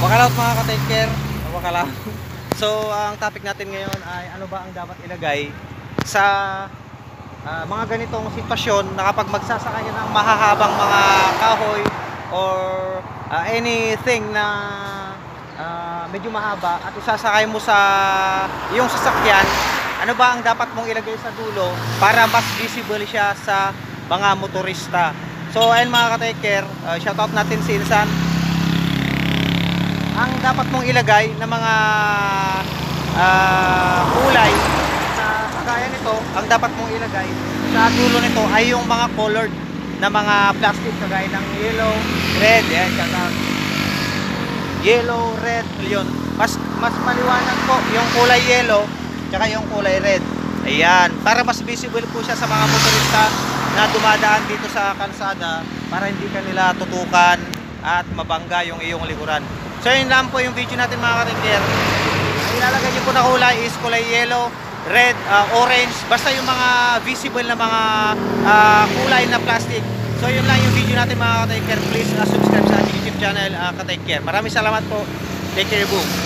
Wakalaot mga ka-taker, wakalaot. So, ang topic natin ngayon ay ano ba ang dapat ilagay sa mga ganitong sitwasyon na kapag magsasaka ka ng mahahabang mga kahoy or anything na medyo mahaba at isasakay mo sa iyong sasakyan, ano ba ang dapat mong ilagay sa dulo para mas visible siya sa mga motorista. So, ayun mga ka-taker, shoutout natin si Insan. Ang dapat mong ilagay na mga kulay sa kagaya nito, ang dapat mong ilagay sa dulo nito ay yung mga colored na mga plastic kagaya ng yellow, red, yan, yellow, red, yun. Mas maliwanag po yung kulay yellow tsaka yung kulay red. Ayan, para mas visible po siya sa mga motorista na dumadaan dito sa kalsada para hindi kanila tutukan at mabangga yung iyong likuran. So yun lang po yung video natin mga ka-taker. Ang ilalagay nyo po na kulay is kulay yellow, red, orange, basta yung mga visible na mga kulay na plastic. So yun lang yung video natin mga ka-taker. Please subscribe sa ating YouTube channel, ka-taker. Maraming salamat po. Take care, boom.